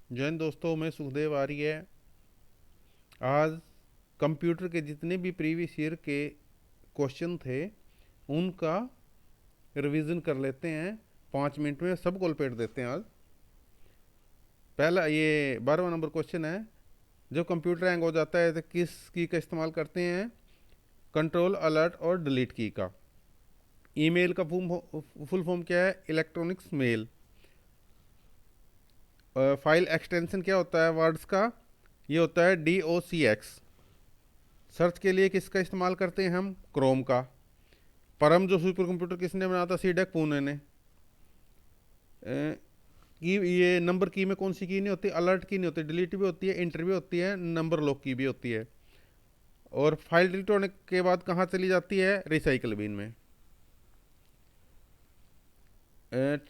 जय हिंद दोस्तों, मैं सुखदेव आर्य। आज कंप्यूटर के जितने भी प्रीवियस ईयर के क्वेश्चन थे उनका रिवीजन कर लेते हैं। 5 मिनट में सब कॉलपेट देते हैं आज। पहला ये 12वां नंबर क्वेश्चन है, जब कंप्यूटर हैंग हो जाता है तो किस की का इस्तेमाल करते हैं? कंट्रोल, अलर्ट और डिलीट की का। ईमेल का फुल फॉर्म क्या है? Electronics mail. फाइल एक्सटेंशन क्या होता है वर्ड्स का? ये होता है DOCX। सर्च के लिए किसका इस्तेमाल करते हैं हम? क्रोम का। परम जो सुपर कंप्यूटर किसने बनाया था? सीडेक पूने ने। की ये नंबर की में कौन सी की नहीं होती? अलर्ट की नहीं होती, डिलीट भी होती है, इंटर भी होती है, नंबर लॉक की भी होती है। और फाइल डिलीट होने के बाद कहाँ चली जाती है? रिसाइकल बिन में।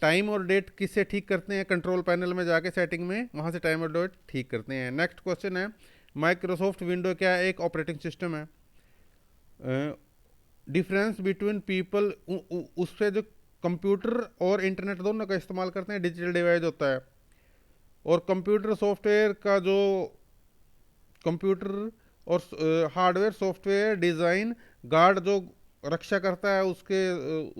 टाइम और डेट किससे ठीक करते हैं? कंट्रोल पैनल में जाके सेटिंग में वहाँ से टाइम और डेट ठीक करते हैं। नेक्स्ट क्वेश्चन है, माइक्रोसॉफ्ट विंडो क्या है? एक ऑपरेटिंग सिस्टम है। डिफरेंस बिटवीन पीपल, उससे जो कंप्यूटर और इंटरनेट दोनों का इस्तेमाल करते हैं, डिजिटल डिवाइस होता है। और कंप्यूटर सॉफ्टवेयर का जो कंप्यूटर और हार्डवेयर सॉफ्टवेयर डिज़ाइन गार्ड जो रक्षा करता है उसके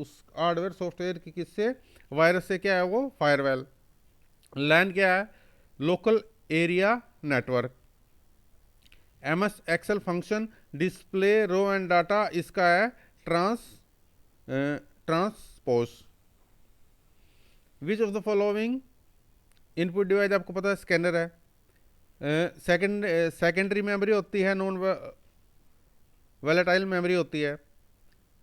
उस हार्डवेयर सॉफ्टवेयर की किससे? वायरस से। क्या है वो? फायरवॉल। लैन क्या है? Local area network. MS Excel function display row and data, इसका है transpose. Which of the following input device, आपको पता है स्कैनर है। सेकेंडरी मेमोरी होती है, नॉन वैलेटाइल मेमोरी होती है।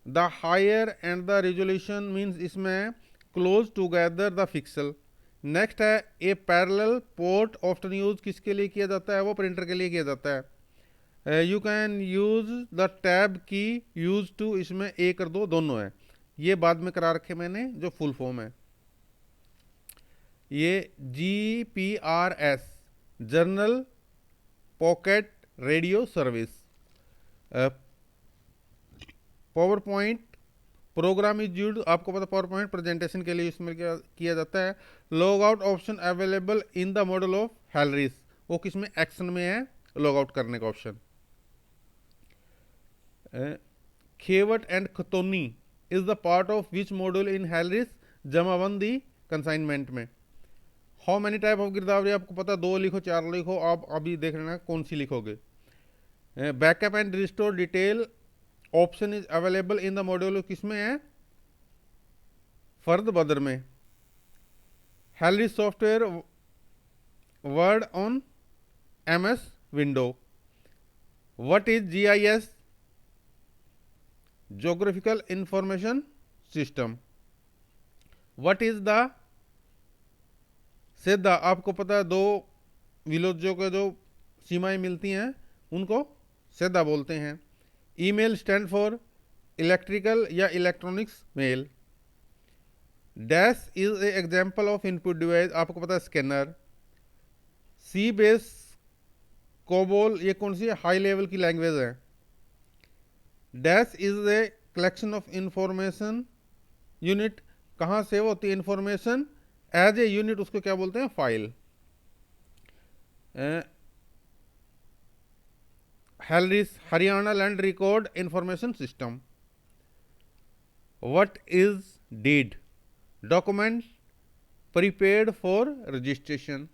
The higher and the resolution means इसमें close together the pixel. Next है, a parallel port often use किसके लिए किया जाता है? वो प्रिंटर के लिए किया जाता है। You can use the tab की यूज टू, इसमें ए कर दो, दोनों है। ये बाद में करा रखे मैंने, जो फुल फॉर्म है। ये GPRS, general packet radio service. PowerPoint program is use, आपको पता पावर पॉइंट प्रेजेंटेशन के लिए इसमें क्या किया जाता है? Log out option available in the model of HALRIS, वो किसमें? एक्शन में है लॉग आउट करने का option. Khewat and Khatauni is the part of which module in HALRIS? Jamabandi consignment में। How many type of Girdawari, आपको पता, 2 लिखो 4 लिखो, आप अभी देख लेना कौन सी लिखोगे। Backup and restore detail option is available in the module, किसमें है? फर्द बदर में। HALRIS software word on MS window. What is GIS? Geographical information system. What is the सेदा, आपको पता है, 2 विलोजों के जो सीमाएं मिलती हैं उनको सेदा बोलते हैं। ईमेल स्टैंड फॉर इलेक्ट्रिकल या electronics mail. Dash is a example of input device, आपको पता है स्कैनर। सी बेस कोबोल, ये कौन सी हाई लेवल की लैंग्वेज है? Dash is a collection of information unit, कहाँ सेव होती है इंफॉर्मेशन? एज ए यूनिट, उसको क्या बोलते हैं? File. HALRIS Haryana land record information system. What is deed? Document prepaid for registration.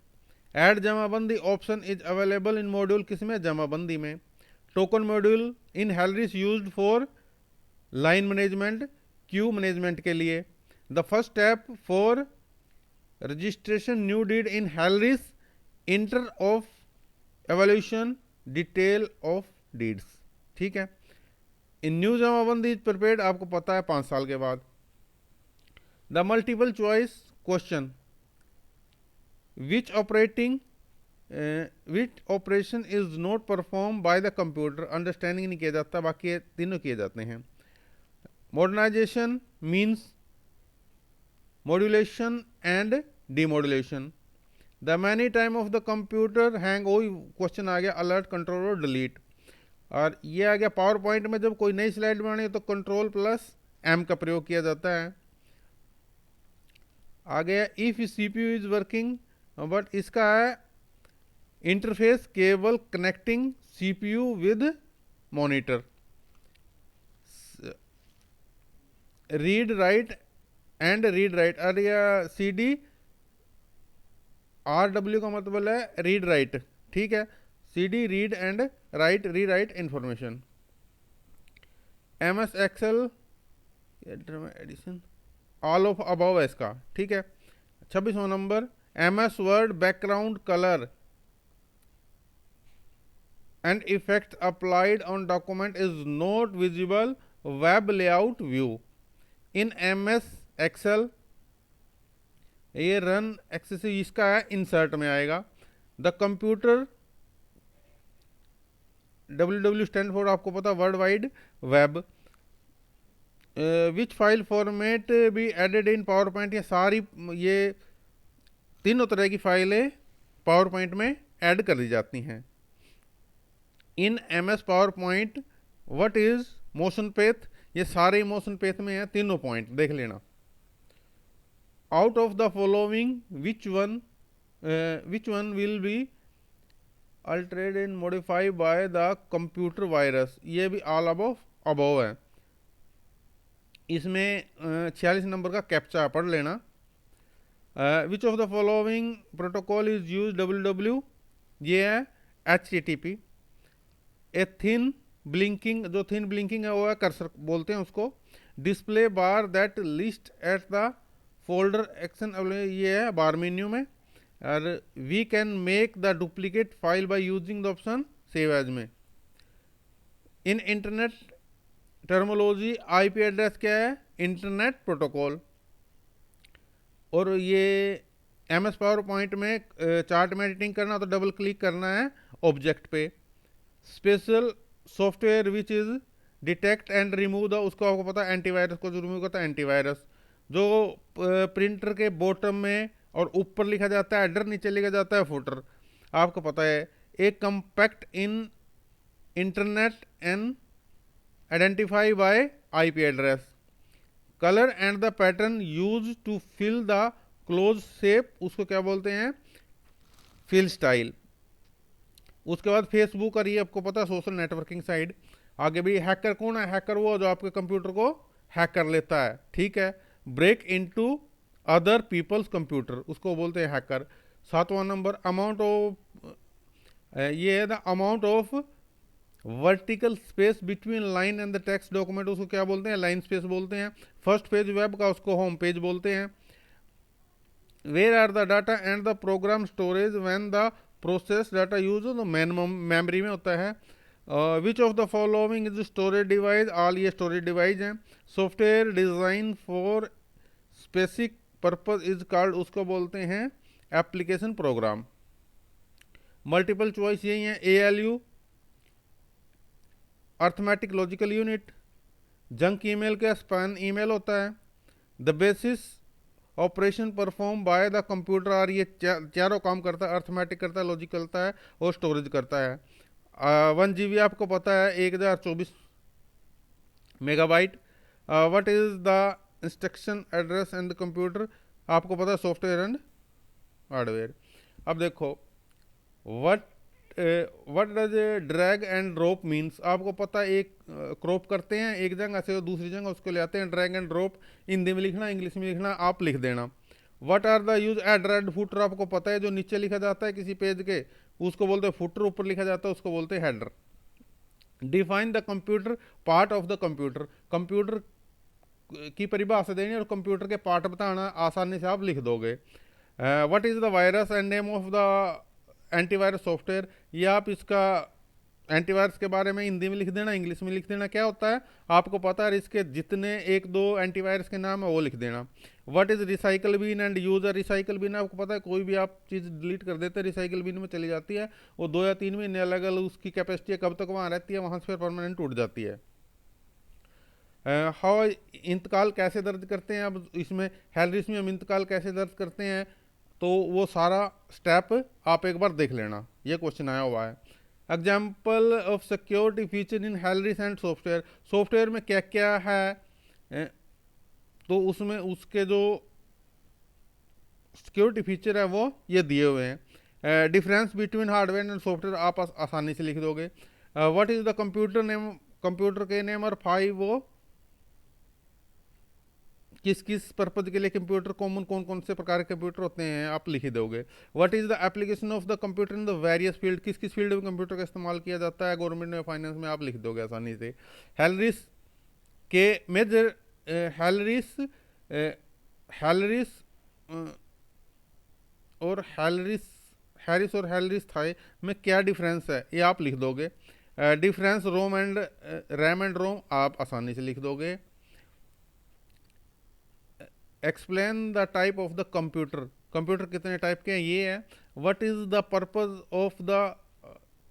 Add Jamabandi option is available in module, किसमें? जमाबंदी में। Token module in HALRIS used for line management, queue management के लिए। The first step for registration new deed in HALRIS, enter of evolution, detail of deeds. ठीक है। In new Jamabandi is prepared, आपको पता है 5 साल के बाद। The multiple choice question, which operating which operation is not perform by the computer, understanding नहीं किया जाता, बाकी ये तीनों किए जाते हैं। Modernization means modulation and demodulation. The many time of the computer hang, वही क्वेश्चन आ गया, अलर्ट, कंट्रोल और डिलीट। और ये आ गया पावर पॉइंट में, जब कोई नई स्लाइड बनानी है तो Ctrl+M का प्रयोग किया जाता है। आ गया if CPU is working, but इसका है interface cable connecting CPU with monitor, read write and read write, और या CDRW का मतलब है रीड राइट, ठीक है। CD read and write, rewrite information. MS Excel edition, all of above है इसका, ठीक है। 26वां number, MS Word background colour and effect applied on document is not visible web layout view in MS Excel. ये run excessive इसका है, insert में आएगा। The computer, WW stand for आपको पता world wide web. Which file format be added in PowerPoint, ये सारी ये तीनों तरह की फाइलें पावर पॉइंट में ऐड कर दी जाती हैं। इन MS power point what is motion faith, ये सारे मोशन पेथ में है, तीनों पॉइंट देख लेना। Out of the following which one will be altered and modified by the computer virus, ये भी ऑल अबव है। इसमें 46 नंबर का कैप्चा पढ़ लेना। Which of the following protocol is use WW, ये है HTTP। ए थिन ब्लिंकिंग, जो थिन ब्लिंकिंग है वो है कर्सर बोलते हैं उसको। Display bar that list at the folder action, ये है बार मेन्यू में। और we can make the duplicate file by using the option save as में। In internet terminology IP address क्या है, इंटरनेट प्रोटोकॉल। और ये MS पावर पॉइंट में चार्ट में एडिटिंग करना तो डबल क्लिक करना है ऑब्जेक्ट पे। Special software which is detect and remove the, उसको आपको पता है एंटीवायरस को जो रिमूव करता है एंटीवायरस। जो प्रिंटर के बॉटम में और ऊपर लिखा जाता है हेडर, नीचे लिखा जाता है फुटर, आपको पता है। एक compact in internet and identify by IP address. Colour and the pattern use to fill the close shape, उसको क्या बोलते हैं, फिल स्टाइल। उसके बाद फेसबुक, और ये आपको पता है सोशल नेटवर्किंग साइट। आगे भी हैकर कौन है, हैकर वो जो आपके कंप्यूटर को हैक कर लेता है, ठीक है। Break into other peoples computer, उसको बोलते हैं हैकर। 7वां नंबर, अमाउंट ऑफ, ये है the amount of vertical space between line and the text document, उसको क्या बोलते हैं, लाइन स्पेस बोलते हैं। फर्स्ट पेज वेब का उसको होम पेज बोलते हैं। Where are the data and the program storage when the process data use, तो मेमोरी में होता है। Which of the following is storage device, all ये स्टोरेज डिवाइस हैं। Software design for specific purpose is called, उसको बोलते हैं application program. Multiple choice यही है, ALU arithmetic logical unit. Junk email का स्पैम ईमेल होता है। The basis operation perform by the computer, और ये चारों काम करता है, अर्थमेटिक करता है, लॉजिक करता है और स्टोरेज करता है। 1 GB आपको पता है 1024 megabyte. What is the instruction address and the computer, आपको पता है सॉफ्टवेयर एंड हार्डवेयर। अब देखो what does drag and drop means, आपको पता है एक क्रॉप करते हैं एक जगह से दूसरी जगह, उसको ले आते हैं। ड्रैग एंड ड्रॉप हिंदी में लिखना, इंग्लिश में लिखना, आप लिख देना। What are the use add red footer, आपको पता है जो नीचे लिखा जाता है किसी पेज के उसको बोलते हैं फुटर, ऊपर लिखा जाता है उसको बोलते हैं header. Define the computer part of the computer, computer की परिभाषा देनी और कंप्यूटर के पार्ट बताना, आसानी से आप लिख दोगे। What is the virus and name of the antivirus software, ये आप इसका एंटीवायरस के बारे में हिंदी में लिख देना, इंग्लिश में लिख देना, क्या होता है आपको पता है। इसके जितने 1-2 एंटीवायरस के नाम है वो लिख देना। What is recycle bin and user, recycle bin आपको पता है कोई भी आप चीज़ डिलीट कर देते हैं रिसाइकल बिन में चली जाती है, वो 2 या 3 महीने अलग अलग उसकी कैपेसिटी है, कब तक वहाँ रहती है, वहाँ से फिर परमानेंट उठ जाती है। हाउ इंतकाल कैसे दर्ज करते हैं, अब इसमें हेलरिस में हम इंतकाल कैसे दर्ज करते हैं, तो वो सारा स्टेप आप एक बार देख लेना, ये क्वेश्चन आया हुआ है। Example of security feature in HALRIS and software, software में क्या क्या है, तो उसमें उसके जो सिक्योरिटी फीचर है वो ये दिए हुए हैं। Difference between hardware and software आप आसानी से लिख दोगे। What is the computer name, computer के नेम और 5 वो किस किस पर्पज के लिए कंप्यूटर कॉमन, कौन कौन से प्रकार के कंप्यूटर होते हैं आप लिख दोगे। What is the application of the computer in the various field, किस किस फील्ड में कंप्यूटर का इस्तेमाल किया जाता है गवर्नमेंट में, फाइनेंस में, आप लिख दोगे आसानी से। हैलरिस के मेजर हैलरिस हैलरिस और हैरिस और हैलरिस थाई में क्या डिफरेंस है ये आप लिख दोगे। Difference ROM and RAM and ROM आप आसानी से लिख दोगे। Explain the type of the computer, computer कितने टाइप के हैं ये है। What is the purpose of the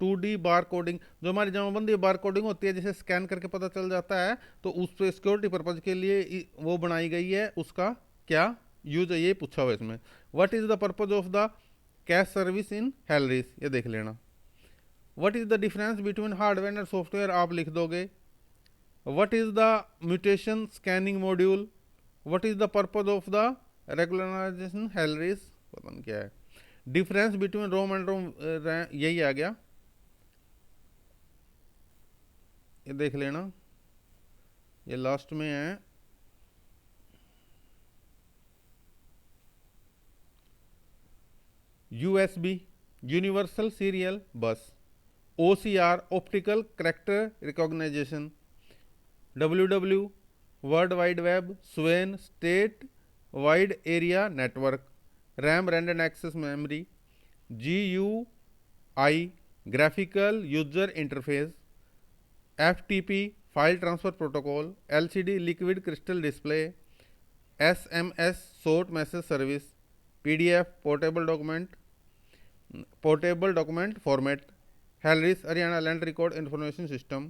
2D bar coding, जो हमारी जमाबंदी बार कोडिंग होती है जिसे स्कैन करके पता चल जाता है, तो उस पर सिक्योरिटी पर्पज के लिए वो बनाई गई है, उसका क्या यूज है ये पूछा हुआ इसमें। What is the purpose of the cash service in HALRIS, ये देख लेना। What is the difference between hardware and software आप लिख दोगे। What is the mutation scanning module, what is the purpose of the regularisation HALRIS, पता नहीं क्या है। Difference between ROM and ROM, यही आ गया, ये देख लेना, ये लास्ट में है। USB universal serial bus, OCR optical character recognization, WW world wide web, स्वेन state wide area network, RAM random access memory, GUI graphical user interface, FTP file transfer protocol, LCD liquid crystal display, SMS short message service, PDF portable document format, HALRIS Haryana land record information system,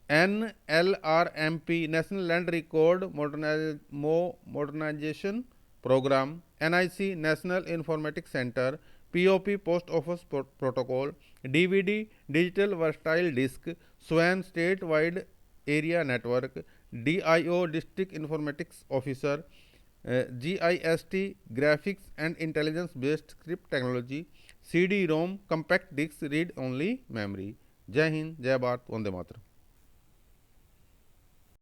NLRMP national land record modernisation programme, NIC national informatics centre, POP post office protocol, DVD digital versatile disk, स्वैन state wide area network, DIO district informatics officer, GIST graphics and intelligence based script technology, CD-ROM compact disc read only memory. जय हिंद, जय भारत, वंदे मातरम।